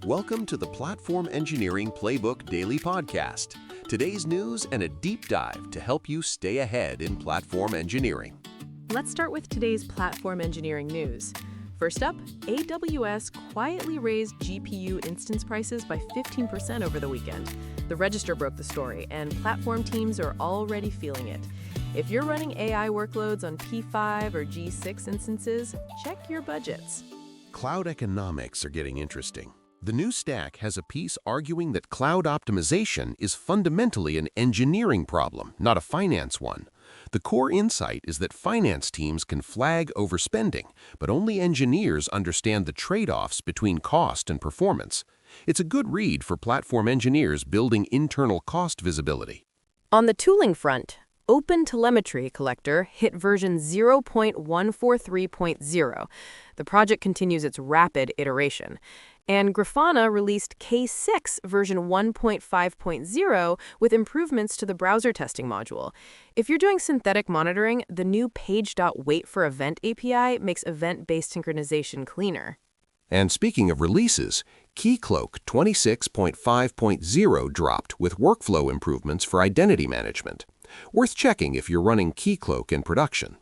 Welcome to the Platform Engineering Playbook Daily Podcast. Today's news and a deep dive to help you stay ahead in platform engineering. Let's start with today's platform engineering news. First up, AWS quietly raised GPU instance prices by 15% over the weekend. The Register broke the story, and platform teams are already feeling it. If you're running AI workloads on P5 or G6 instances, check your budgets. Cloud economics are getting interesting. The new stack has a piece arguing that cloud optimization is fundamentally an engineering problem, not a finance one. The core insight is that finance teams can flag overspending, but only engineers understand the trade-offs between cost and performance. It's a good read for platform engineers building internal cost visibility. On the tooling front, OpenTelemetry Collector hit version 0.143.0. The project continues its rapid iteration. And Grafana released K6 version 1.5.0 with improvements to the browser testing module. If you're doing synthetic monitoring, the new page.waitForEvent API makes event-based synchronization cleaner. And speaking of releases, Keycloak 26.5.0 dropped with workflow improvements for identity management. Worth checking if you're running Keycloak in production.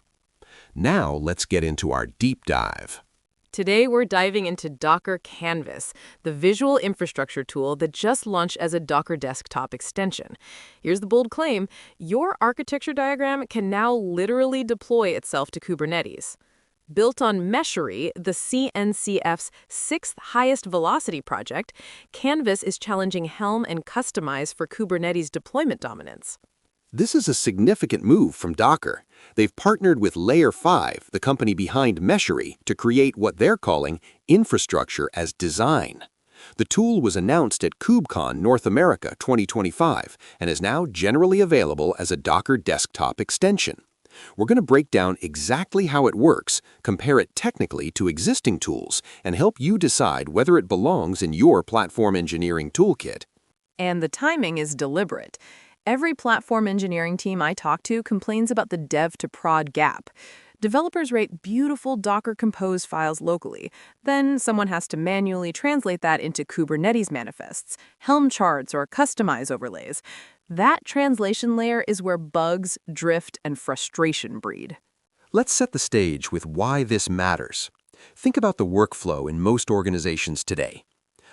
Now let's get into our deep dive. Today, we're diving into Docker Kanvas, the visual infrastructure tool that just launched as a Docker desktop extension. Here's the bold claim: your architecture diagram can now literally deploy itself to Kubernetes. Built on Meshery, the CNCF's sixth highest velocity project, Kanvas is challenging Helm and Kustomize for Kubernetes deployment dominance. This is a significant move from Docker. They've partnered with Layer 5, the company behind Meshery, to create what they're calling infrastructure as design. The tool was announced at KubeCon North America 2025 and is now generally available as a Docker desktop extension. We're going to break down exactly how it works, compare it technically to existing tools, and help you decide whether it belongs in your platform engineering toolkit. And the timing is deliberate. Every platform engineering team I talk to complains about the dev-to-prod gap. Developers write beautiful Docker Compose files locally. Then someone has to manually translate that into Kubernetes manifests, Helm charts, or Kustomize overlays. That translation layer is where bugs, drift, and frustration breed. Let's set the stage with why this matters. Think about the workflow in most organizations today.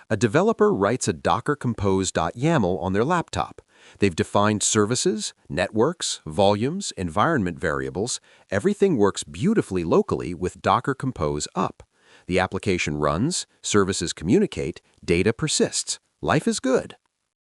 A developer writes a Docker Compose.YAML on their laptop. They've defined services, networks, volumes, environment variables. Everything works beautifully locally with Docker Compose up. The application runs, services communicate, data persists. Life is good.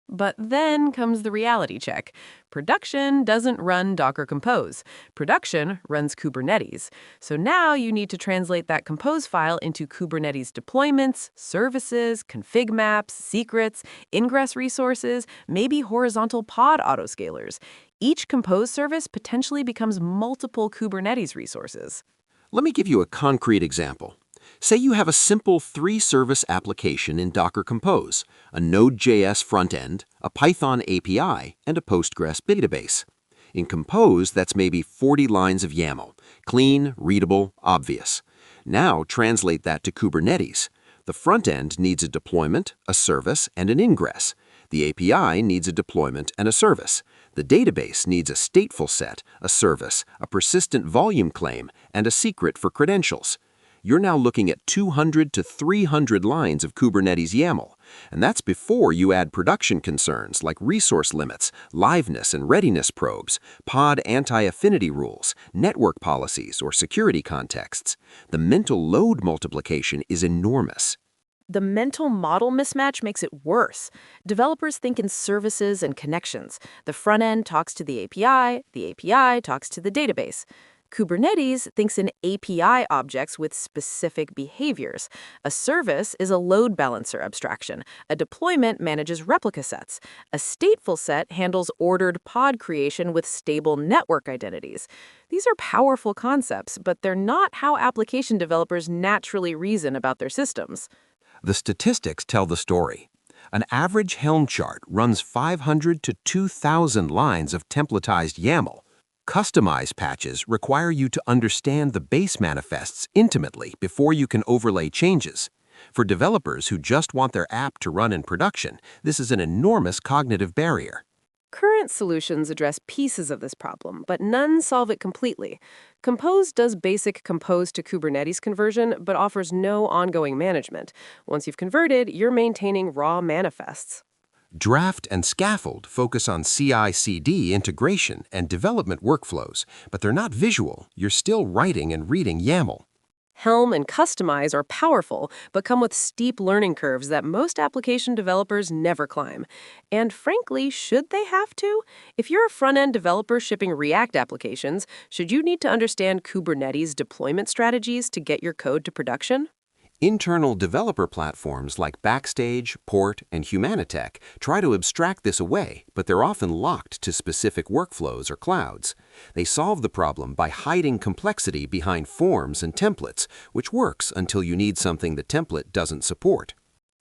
But then comes the reality check. Production doesn't run Docker Compose. Production runs Kubernetes. So now you need to translate that Compose file into Kubernetes deployments, services, config maps, secrets, ingress resources, maybe horizontal pod autoscalers. Each Compose service potentially becomes multiple Kubernetes resources. Let me give you a concrete example. Say you have a simple 3-service application in Docker Compose, a Node.js front-end, a Python API, and a Postgres database. In Compose, that's maybe 40 lines of YAML, clean, readable, obvious. Now translate that to Kubernetes. The front-end needs a deployment, a service, and an ingress. The API needs a deployment and a service. The database needs a stateful set, a service, a persistent volume claim, and a secret for credentials. You're now looking at 200 to 300 lines of Kubernetes YAML, and that's before you add production concerns like resource limits, liveness and readiness probes, pod anti-affinity rules, network policies, or security contexts. The mental load multiplication is enormous. The mental model mismatch makes it worse. Developers think in services and connections. The front end talks to the API talks to the database. Kubernetes thinks in API objects with specific behaviors. A service is a load balancer abstraction. A deployment manages replica sets. A stateful set handles ordered pod creation with stable network identities. These are powerful concepts, but they're not how application developers naturally reason about their systems. The statistics tell the story. An average Helm chart runs 500 to 2,000 lines of templatized YAML. Kustomize patches require you to understand the base manifests intimately before you can overlay changes. For developers who just want their app to run in production, this is an enormous cognitive barrier. Current solutions address pieces of this problem, but none solve it completely. Compose does basic compose to Kubernetes conversion, but offers no ongoing management. Once you've converted, you're maintaining raw manifests. Draft and Scaffold focus on CI/CD integration and development workflows, but they're not visual. You're still writing and reading YAML. Helm and Kustomize are powerful, but come with steep learning curves that most application developers never climb. And frankly, should they have to? If you're a front-end developer shipping React applications, should you need to understand Kubernetes deployment strategies to get your code to production? Internal developer platforms like Backstage, Port, and Humanitech try to abstract this away, but they're often locked to specific workflows or clouds. They solve the problem by hiding complexity behind forms and templates, which works until you need something the template doesn't support.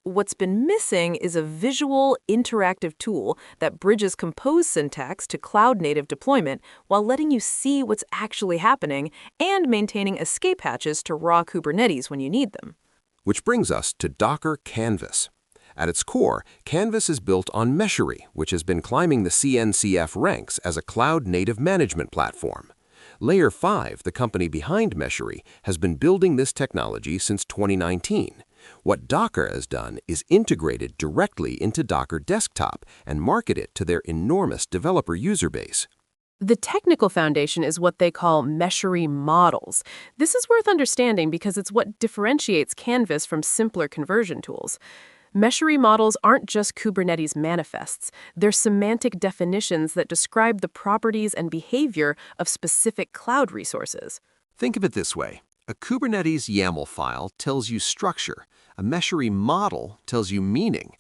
What's been missing is a visual, interactive tool that bridges Compose syntax to cloud-native deployment while letting you see what's actually happening and maintaining escape hatches to raw Kubernetes when you need them. Which brings us to Docker Kanvas. At its core, Kanvas is built on Meshery, which has been climbing the CNCF ranks as a cloud-native management platform. Layer 5, the company behind Meshery, has been building this technology since 2019. What Docker has done is integrated directly into Docker Desktop and market it to their enormous developer user base. The technical foundation is what they call Meshery models. This is worth understanding because it's what differentiates Kanvas from simpler conversion tools. Meshery models aren't just Kubernetes manifests. They're semantic definitions that describe the properties and behavior of specific cloud resources. Think of it this way. A Kubernetes YAML file tells you structure. A Meshery model tells you meaning.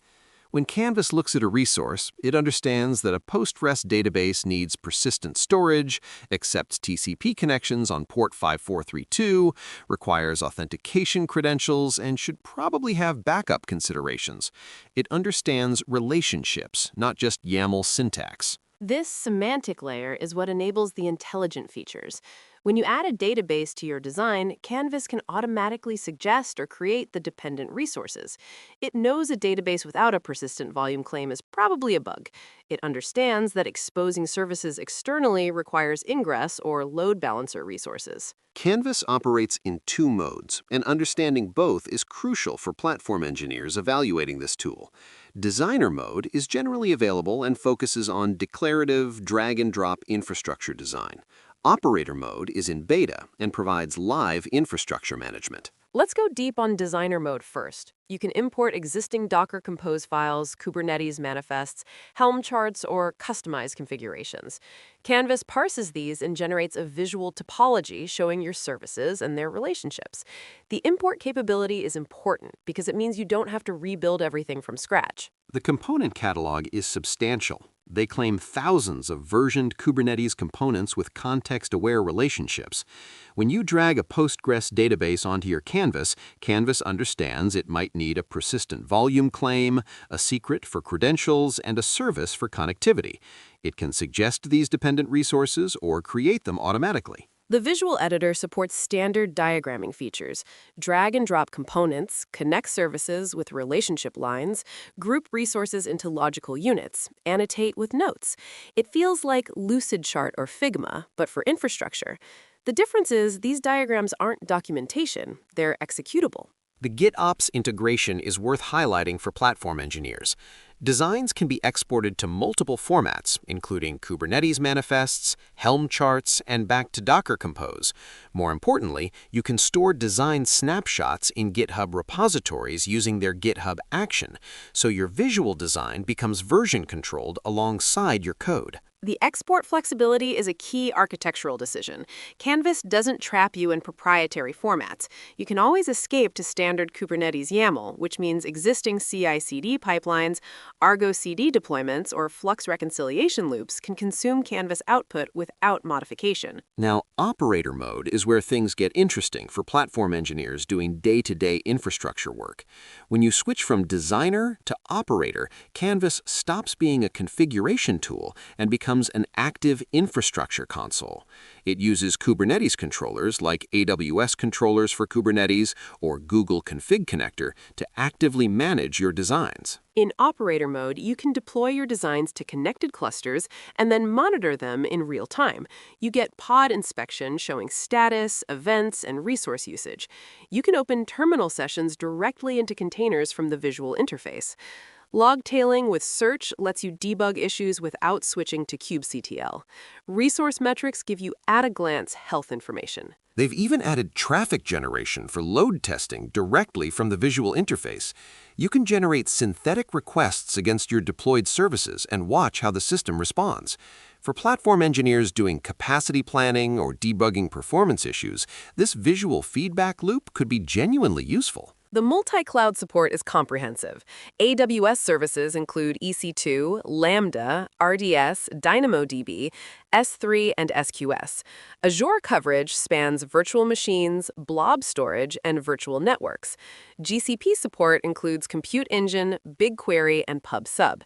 When Kanvas looks at a resource, it understands that a Postgres database needs persistent storage, accepts TCP connections on port 5432, requires authentication credentials, and should probably have backup considerations. It understands relationships, not just YAML syntax. This semantic layer is what enables the intelligent features. When you add a database to your design, Kanvas can automatically suggest or create the dependent resources. It knows a database without a persistent volume claim is probably a bug. It understands that exposing services externally requires ingress or load balancer resources. Kanvas operates in two modes, and understanding both is crucial for platform engineers evaluating this tool. Designer mode is generally available and focuses on declarative, drag-and-drop infrastructure design. Operator mode is in beta and provides live infrastructure management. Let's go deep on designer mode first. You can import existing Docker Compose files, Kubernetes manifests, Helm charts, or customized configurations. Kanvas parses these and generates a visual topology showing your services and their relationships. The import capability is important because it means you don't have to rebuild everything from scratch. The component catalog is substantial. They claim thousands of versioned Kubernetes components with context-aware relationships. When you drag a Postgres database onto your Kanvas, Kanvas understands it might need a persistent volume claim, a secret for credentials, and a service for connectivity. It can suggest these dependent resources or create them automatically. The visual editor supports standard diagramming features, drag and drop components, connect services with relationship lines, group resources into logical units, annotate with notes. It feels like Lucidchart or Figma, but for infrastructure. The difference is these diagrams aren't documentation, they're executable. The GitOps integration is worth highlighting for platform engineers. Designs can be exported to multiple formats, including Kubernetes manifests, Helm charts, and back to Docker Compose. More importantly, you can store design snapshots in GitHub repositories using their GitHub action, so your visual design becomes version controlled alongside your code. The export flexibility is a key architectural decision. Kanvas doesn't trap you in proprietary formats. You can always escape to standard Kubernetes YAML, which means existing CI/CD pipelines, Argo CD deployments, or Flux reconciliation loops can consume Kanvas output without modification. Now, operator mode is where things get interesting for platform engineers doing day-to-day infrastructure work. When you switch from designer to operator, Kanvas stops being a configuration tool and becomes becomes an active infrastructure console. It uses Kubernetes controllers like AWS controllers for Kubernetes or Google Config Connector to actively manage your designs. In operator mode, you can deploy your designs to connected clusters and then monitor them in real time. You get pod inspection showing status, events, and resource usage. You can open terminal sessions directly into containers from the visual interface. Log tailing with search lets you debug issues without switching to kubectl. Resource metrics give you at-a-glance health information. They've even added traffic generation for load testing directly from the visual interface. You can generate synthetic requests against your deployed services and watch how the system responds. For platform engineers doing capacity planning or debugging performance issues, this visual feedback loop could be genuinely useful. The multi-cloud support is comprehensive. AWS services include EC2, Lambda, RDS, DynamoDB, S3, and SQS. Azure coverage spans virtual machines, blob storage, and virtual networks. GCP support includes Compute Engine, BigQuery, and PubSub.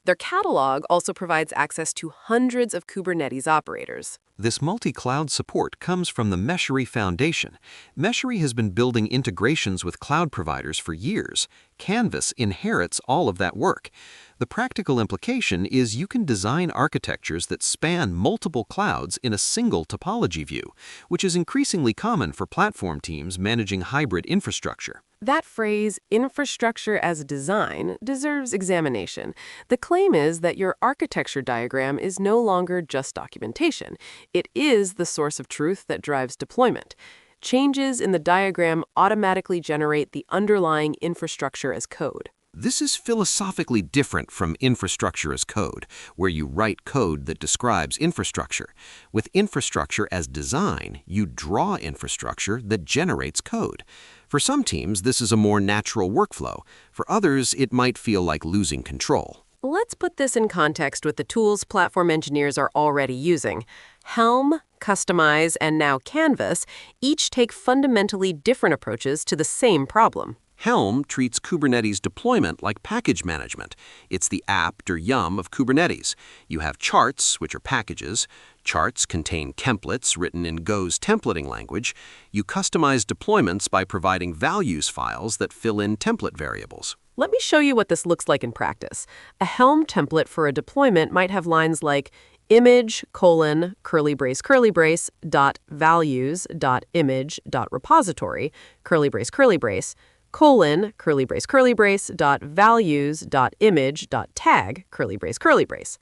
Their catalog also provides access to hundreds of Kubernetes operators. This multi-cloud support comes from the Meshery Foundation. Meshery has been building integrations with cloud providers for years. Kanvas inherits all of that work. The practical implication is you can design architectures that span multiple clouds in a single topology view, which is increasingly common for platform teams managing hybrid infrastructure. That phrase, infrastructure as design, deserves examination. The claim is that your architecture diagram is no longer just documentation. It is the source of truth that drives deployment. Changes in the diagram automatically generate the underlying infrastructure as code. This is philosophically different from infrastructure as code, where you write code that describes infrastructure. With infrastructure as design, you draw infrastructure that generates code. For some teams, this is a more natural workflow. For others, it might feel like losing control. Let's put this in context with the tools platform engineers are already using. Helm, Kustomize, and now Kanvas each take fundamentally different approaches to the same problem. Helm treats Kubernetes deployment like package management. It's the apt or yum of Kubernetes. You have charts, which are packages. Charts contain templates written in Go's templating language. You customize deployments by providing values files that fill in template variables. Let me show you what this looks like in practice. A Helm template for a deployment might have lines like image, curly brace, dot values, dot image, dot repository, curly brace, curly brace, dot values, dot image, dot tag, curly brace.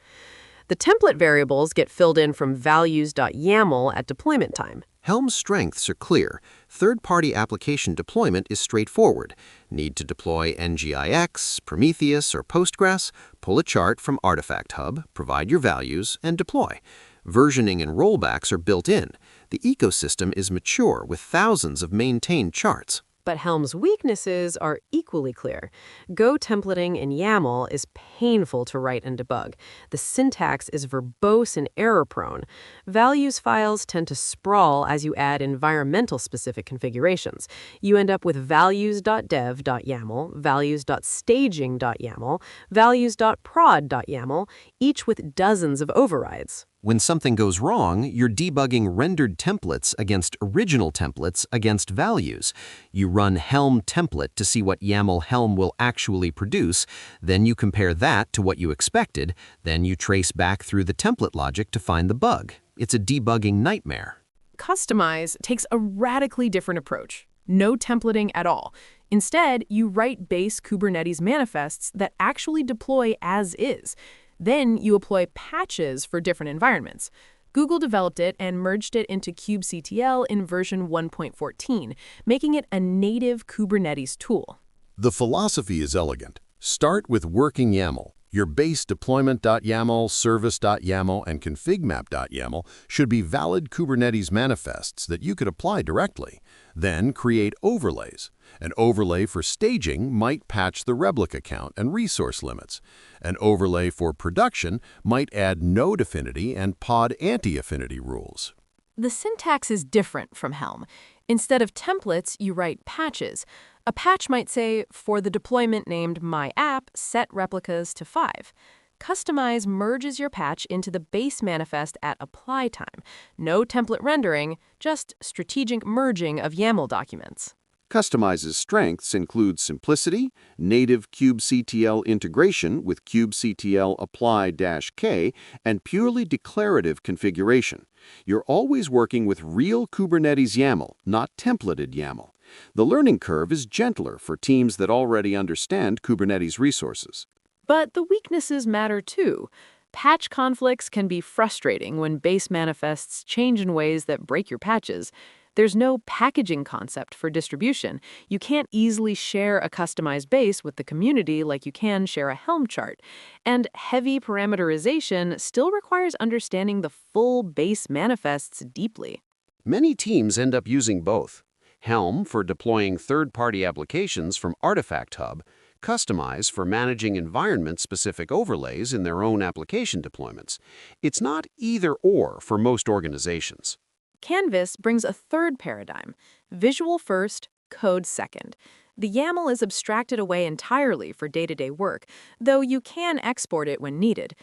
The template variables get filled in from values.yaml at deployment time. Helm's strengths are clear. Third-party application deployment is straightforward. Need to deploy NGIX, Prometheus, or Postgres? Pull a chart from Artifact Hub, provide your values, and deploy. Versioning and rollbacks are built in. The ecosystem is mature with thousands of maintained charts. But Helm's weaknesses are equally clear. Go templating in YAML is painful to write and debug. The syntax is verbose and error-prone. Values files tend to sprawl as you add environmental-specific configurations. You end up with values.dev.yaml, values.staging.yaml, values.prod.yaml, each with dozens of overrides. When something goes wrong, you're debugging rendered templates against original templates against values. You run Helm template to see what YAML Helm will actually produce, then you compare that to what you expected, then you trace back through the template logic to find the bug. It's a debugging nightmare. Kustomize takes a radically different approach. No templating at all. Instead, you write base Kubernetes manifests that actually deploy as is. Then you apply patches for different environments. Google developed it and merged it into kubectl in version 1.14, making it a native Kubernetes tool. The philosophy is elegant. Start with working YAML. Your base deployment.yaml, service.yaml, and configmap.yaml should be valid Kubernetes manifests that you could apply directly. Then create overlays. An overlay for staging might patch the replica count and resource limits. An overlay for production might add node affinity and pod anti-affinity rules. The syntax is different from Helm. Instead of templates, you write patches. A patch might say, for the deployment named my app, set replicas to 5. Kustomize merges your patch into the base manifest at apply time. No template rendering, just strategic merging of YAML documents. Kustomize's strengths include simplicity, native kubectl integration with kubectl apply-k, and purely declarative configuration. You're always working with real Kubernetes YAML, not templated YAML. The learning curve is gentler for teams that already understand Kubernetes resources. But the weaknesses matter too. Patch conflicts can be frustrating when base manifests change in ways that break your patches. There's no packaging concept for distribution. You can't easily share a customized base with the community like you can share a Helm chart. And heavy parameterization still requires understanding the full base manifests deeply. Many teams end up using both. Helm for deploying third-party applications from Artifact Hub, Kustomize for managing environment-specific overlays in their own application deployments. It's not either-or for most organizations. Kanvas brings a third paradigm, visual first, code second. The YAML is abstracted away entirely for day-to-day work, though you can export it when needed.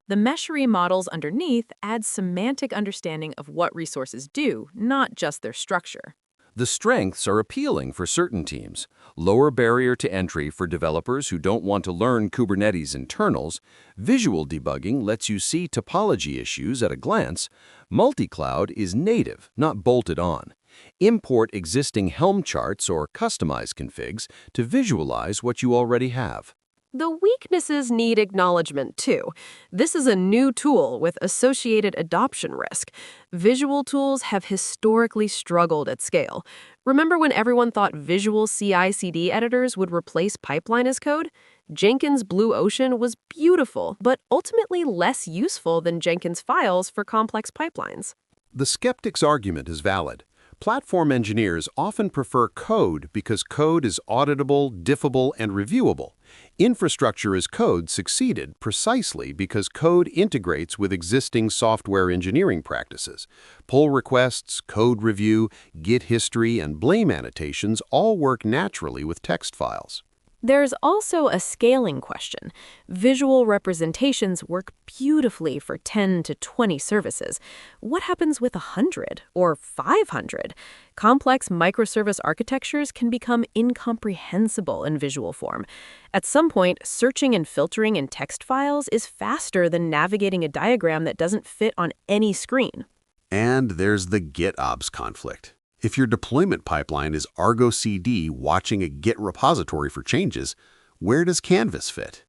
The Meshery models underneath add semantic understanding of what resources do, not just their structure. The strengths are appealing for certain teams. Lower barrier to entry for developers who don't want to learn Kubernetes internals. Visual debugging lets you see topology issues at a glance. Multi-cloud is native, not bolted on. Import existing Helm charts or customize configs to visualize what you already have. The weaknesses need acknowledgement, too. This is a new tool with associated adoption risk. Visual tools have historically struggled at scale. Remember when everyone thought visual CI/CD editors would replace pipeline as code? Jenkins Blue Ocean was beautiful, but ultimately less useful than Jenkins files for complex pipelines. The skeptic's argument is valid. Platform engineers often prefer code because code is auditable, diffable, and reviewable. Infrastructure as code succeeded precisely because code integrates with existing software engineering practices. Pull requests, code review, Git history, and blame annotations all work naturally with text files. There's also a scaling question. Visual representations work beautifully for 10 to 20 services. What happens with 100 or 500? Complex microservice architectures can become incomprehensible in visual form. At some point, searching and filtering in text files is faster than navigating a diagram that doesn't fit on any screen. And there's the GitOps conflict. If your deployment pipeline is Argo CD watching a Git repository for changes, where does Kanvas fit?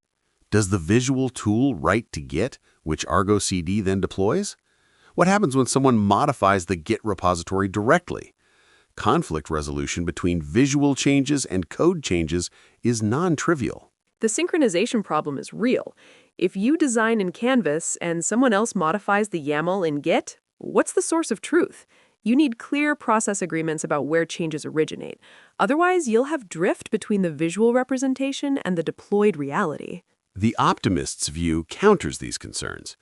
Does the visual tool write to Git, which Argo CD then deploys? What happens when someone modifies the Git repository directly? Conflict resolution between visual changes and code changes is non-trivial. The synchronization problem is real. If you design in Kanvas and someone else modifies the YAML in Git, what's the source of truth? You need clear process agreements about where changes originate. Otherwise, you'll have drift between the visual representation and the deployed reality. The optimist's view counters these concerns.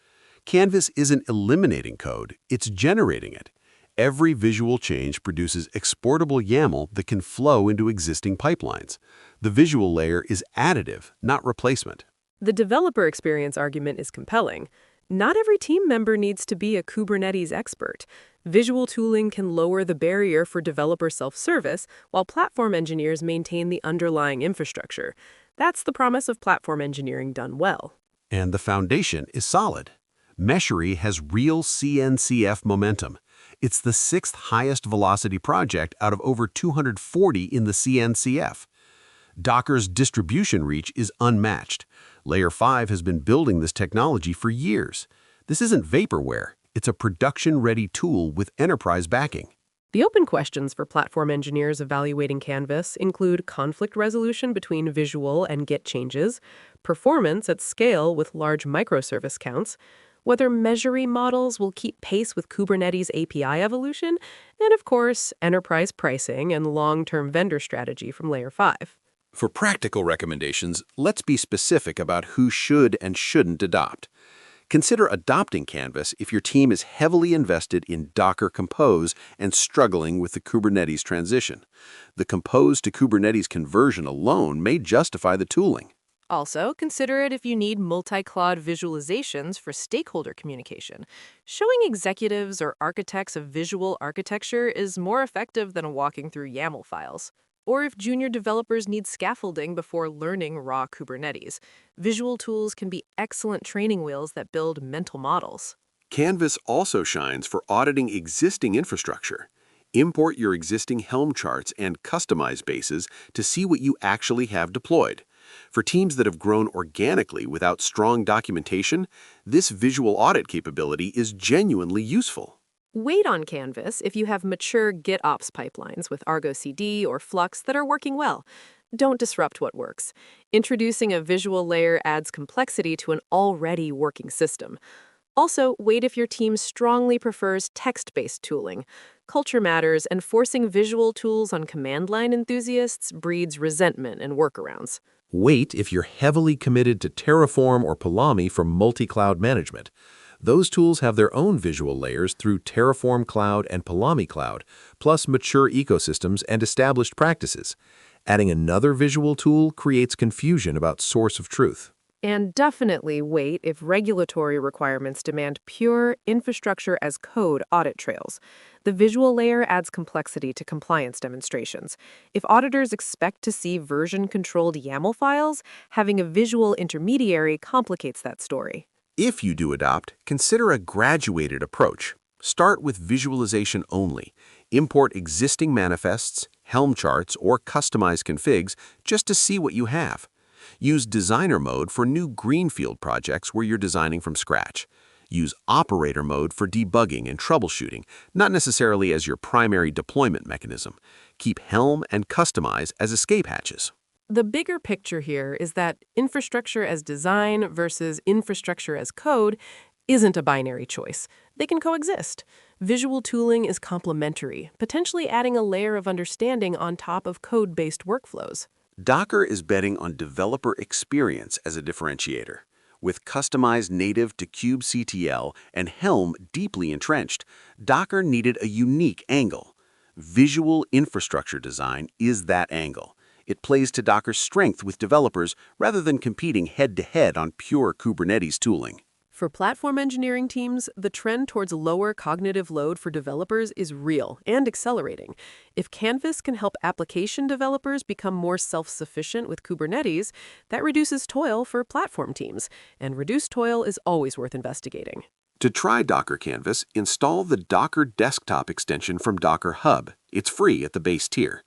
Kanvas isn't eliminating code, it's generating it. Every visual change produces exportable YAML that can flow into existing pipelines. The visual layer is additive, not replacement. The developer experience argument is compelling. Not every team member needs to be a Kubernetes expert. Visual tooling can lower the barrier for developer self-service, while platform engineers maintain the underlying infrastructure. That's the promise of platform engineering done well. And the foundation is solid. Meshery has real CNCF momentum. It's the 6th highest velocity project out of over 240 in the CNCF. Docker's distribution reach is unmatched. Layer 5 has been building this technology for years. This isn't vaporware. It's a production-ready tool with enterprise backing. The open questions for platform engineers evaluating Kanvas include conflict resolution between visual and Git changes, performance at scale with large microservice counts, whether Meshery models will keep pace with Kubernetes API evolution, and of course, enterprise pricing and long-term vendor strategy from Layer 5. For practical recommendations, let's be specific about who should and shouldn't adopt. Consider adopting Kanvas if your team is heavily invested in Docker Compose and struggling with the Kubernetes transition. The Compose to Kubernetes conversion alone may justify the tooling. Also, consider it if you need multi-cloud visualizations for stakeholder communication. Showing executives or architects a visual architecture is more effective than walking through YAML files. Or if junior developers need scaffolding before learning raw Kubernetes, visual tools can be excellent training wheels that build mental models. Kanvas also shines for auditing existing infrastructure. Import your existing Helm charts and customize bases to see what you actually have deployed. For teams that have grown organically without strong documentation, this visual audit capability is genuinely useful. Wait on Canvas if you have mature GitOps pipelines with Argo CD or Flux that are working well. Don't disrupt what works. Introducing a visual layer adds complexity to an already working system. Also, wait if your team strongly prefers text-based tooling. Culture matters, and forcing visual tools on command line enthusiasts breeds resentment and workarounds. Wait if you're heavily committed to Terraform or Pulumi for multi-cloud management. Those tools have their own visual layers through Terraform Cloud and Pulumi Cloud, plus mature ecosystems and established practices. Adding another visual tool creates confusion about source of truth. And definitely wait if regulatory requirements demand pure infrastructure as code audit trails. The visual layer adds complexity to compliance demonstrations. If auditors expect to see version-controlled YAML files, having a visual intermediary complicates that story. If you do adopt, consider a graduated approach. Start with visualization only. Import existing manifests, Helm charts, or customized configs just to see what you have. Use designer mode for new greenfield projects where you're designing from scratch. Use operator mode for debugging and troubleshooting, not necessarily as your primary deployment mechanism. Keep Helm and Kustomize as escape hatches. The bigger picture here is that infrastructure as design versus infrastructure as code isn't a binary choice. They can coexist. Visual tooling is complementary, potentially adding a layer of understanding on top of code-based workflows. Docker is betting on developer experience as a differentiator. With customized native to kubectl and Helm deeply entrenched, Docker needed a unique angle. Visual infrastructure design is that angle. It plays to Docker's strength with developers rather than competing head-to-head on pure Kubernetes tooling. For platform engineering teams, the trend towards lower cognitive load for developers is real and accelerating. If Kanvas can help application developers become more self-sufficient with Kubernetes, that reduces toil for platform teams, and reduced toil is always worth investigating. To try Docker Canvas, install the Docker Desktop extension from Docker Hub. It's free at the base tier.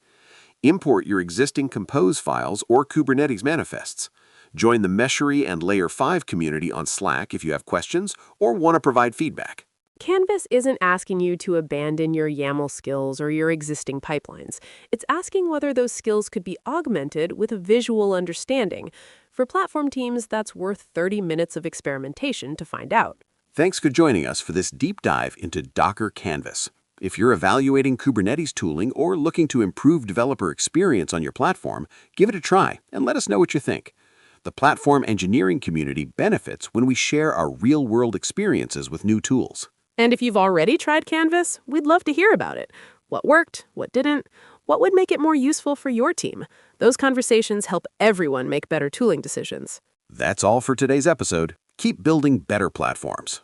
Import your existing Compose files or Kubernetes manifests. Join the Meshery and Layer 5 community on Slack if you have questions or want to provide feedback. Kanvas isn't asking you to abandon your YAML skills or your existing pipelines. It's asking whether those skills could be augmented with a visual understanding. For platform teams, that's worth 30 minutes of experimentation to find out. Thanks for joining us for this deep dive into Docker Canvas. If you're evaluating Kubernetes tooling or looking to improve developer experience on your platform, give it a try and let us know what you think. The platform engineering community benefits when we share our real-world experiences with new tools. And if you've already tried Kanvas, we'd love to hear about it. What worked? What didn't? What would make it more useful for your team? Those conversations help everyone make better tooling decisions. That's all for today's episode. Keep building better platforms.